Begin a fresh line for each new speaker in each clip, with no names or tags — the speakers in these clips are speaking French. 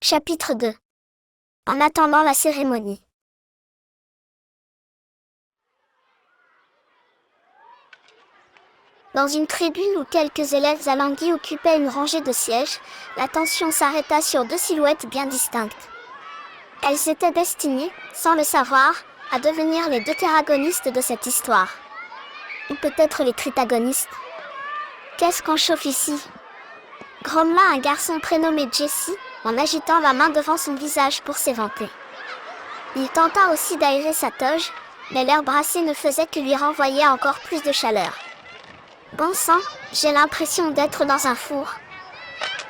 Chapitre 2. En attendant la cérémonie. Dans une tribune où quelques élèves alanguis occupaient une rangée de sièges, l'attention s'arrêta sur deux silhouettes bien distinctes. Elles étaient destinées, sans le savoir, à devenir les deux théragonistes de cette histoire. Ou peut-être les tritagonistes. Qu'est-ce qu'on chauffe ici ? grommela un garçon prénommé Jesse, en agitant la main devant son visage pour s'éventer. Il tenta aussi d'aérer sa toge, mais l'air brassé ne faisait que lui renvoyer encore plus de chaleur. Bon sang, j'ai l'impression d'être dans un four.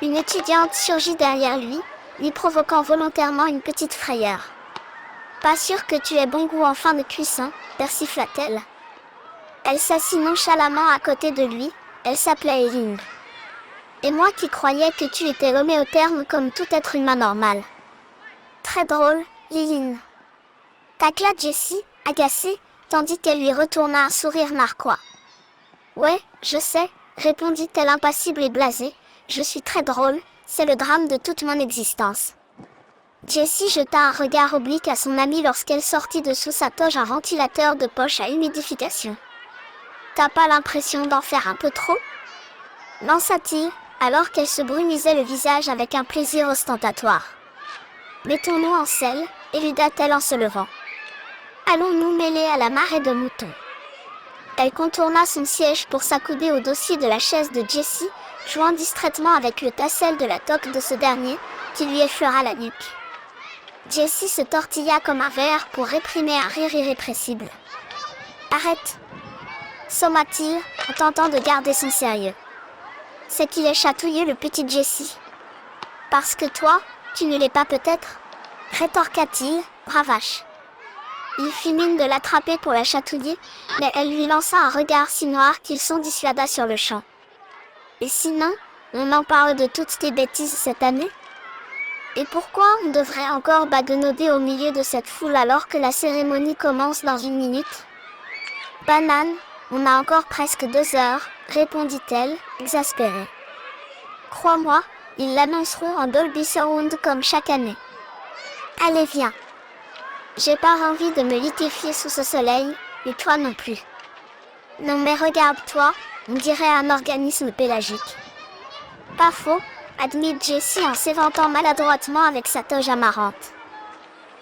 Une étudiante surgit derrière lui provoquant volontairement une petite frayeur. Pas sûr que tu aies bon goût en fin de cuisson, persifla-t-elle. Elle s'assit nonchalamment à côté de lui, elle s'appelait Eileen. Et moi qui croyais que tu étais homéotherme comme tout être humain normal. Très drôle, Eileen. Tacla Jessie, agacée, tandis qu'elle lui retourna un sourire narquois. Ouais, je sais, répondit-elle impassible et blasée, je suis très drôle, c'est le drame de toute mon existence. Jessie jeta un regard oblique à son amie lorsqu'elle sortit de sous sa toge un ventilateur de poche à humidification. T'as pas l'impression d'en faire un peu trop ? Lança-t-il, alors qu'elle se brumisait le visage avec un plaisir ostentatoire. Mettons-nous en selle, éluda-t-elle en se levant. Allons-nous mêler à la marée de moutons. Elle contourna son siège pour s'accouder au dossier de la chaise de Jessie, jouant distraitement avec le tassel de la toque de ce dernier, qui lui effleura la nuque. Jessie se tortilla comme un ver pour réprimer un rire irrépressible. Arrête, somma-t-il, en tentant de garder son sérieux. C'est qu'il est chatouilleux le petit Jessie. Parce que toi, tu ne l'es pas peut-être ? Rétorqua-t-il, bravache. Il fit mine de l'attraper pour la chatouiller, mais elle lui lança un regard si noir qu'il s'en dissuada sur le champ. Et sinon, on en parle de toutes tes bêtises cette année ? Et pourquoi on devrait encore baguenauder au milieu de cette foule alors que la cérémonie commence dans une minute ? Banane, on a encore presque 2 heures, répondit-elle, exaspérée. Crois-moi, ils l'annonceront en Dolby Surround comme chaque année. Allez, viens. J'ai pas envie de me liquéfier sous ce soleil, et toi non plus. Non mais regarde-toi, on dirait un organisme pélagique. Pas faux, admit Jessie en s'éventant maladroitement avec sa toge amarante.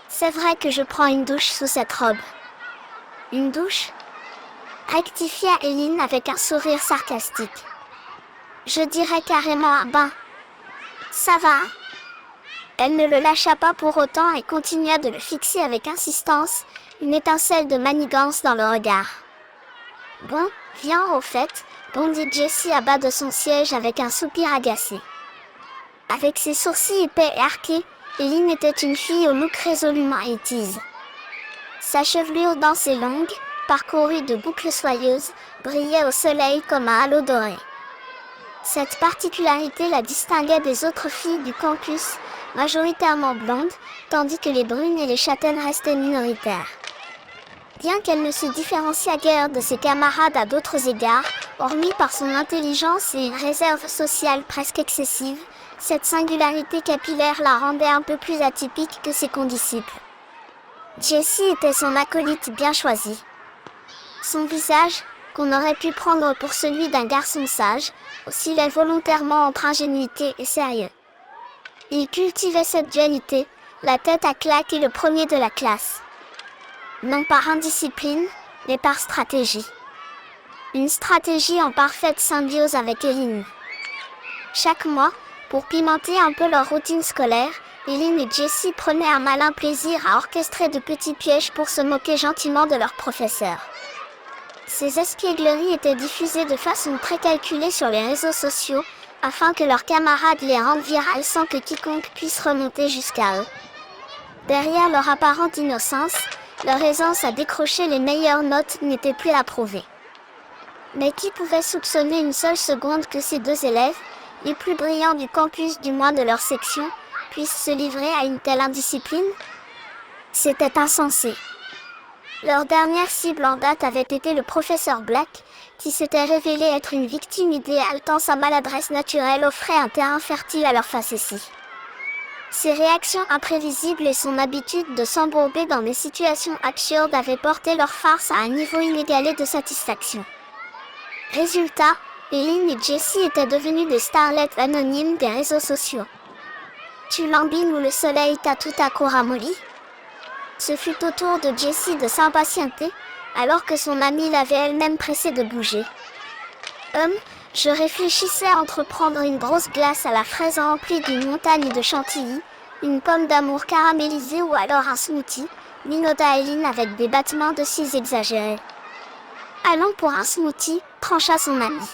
C'est vrai que je prends une douche sous cette robe. Une douche ? Rectifia Eileen avec un sourire sarcastique. Je dirais carrément un bain. Ça va ? Elle ne le lâcha pas pour autant et continua de le fixer avec insistance, une étincelle de manigance dans le regard. Bon, viens au fait, bondit Jessie à bas de son siège avec un soupir agacé. Avec ses sourcils épais et arqués, Eileen était une fille au look résolument 80s. Sa chevelure dense et longue, parcourue de boucles soyeuses, brillait au soleil comme un halo doré. Cette particularité la distinguait des autres filles du campus, majoritairement blondes, tandis que les brunes et les châtaines restaient minoritaires. Bien qu'elle ne se différenciât guère de ses camarades à d'autres égards, hormis par son intelligence et une réserve sociale presque excessive, cette singularité capillaire la rendait un peu plus atypique que ses condisciples. Jessie était son acolyte bien choisi. Son visage, qu'on aurait pu prendre pour celui d'un garçon sage, oscillait volontairement entre ingénuité et sérieux. Il cultivait cette dualité, la tête à claque et le premier de la classe. Non par indiscipline, mais par stratégie. Une stratégie en parfaite symbiose avec Eileen. Chaque mois, pour pimenter un peu leur routine scolaire, Eileen et Jessie prenaient un malin plaisir à orchestrer de petits pièges pour se moquer gentiment de leur professeur. Ces espiègleries étaient diffusées de façon très calculée sur les réseaux sociaux, afin que leurs camarades les rendent virales sans que quiconque puisse remonter jusqu'à eux. Derrière leur apparente innocence, leur aisance à décrocher les meilleures notes n'était plus à prouver. Mais qui pouvait soupçonner une seule seconde que ces deux élèves, les plus brillants du campus du moins de leur section, puissent se livrer à une telle indiscipline ? C'était insensé. Leur dernière cible en date avait été le professeur Black, qui s'était révélé être une victime idéale tant sa maladresse naturelle offrait un terrain fertile à leur facétie. Ses réactions imprévisibles et son habitude de s'embourber dans des situations absurdes avaient porté leur farce à un niveau inégalé de satisfaction. Résultat, Lynn et Jessie étaient devenus des starlets anonymes des réseaux sociaux. Tu lambines ou le soleil t'a tout à coup ramolli? Ce fut au tour de Jessie de s'impatienter, alors que son amie l'avait elle-même pressée de bouger. Je réfléchissais à entreprendre une grosse glace à la fraise remplie d'une montagne de chantilly, une pomme d'amour caramélisée ou alors un smoothie, minauda Eileen avec des battements de cils exagérés. Allons pour un smoothie, trancha son ami.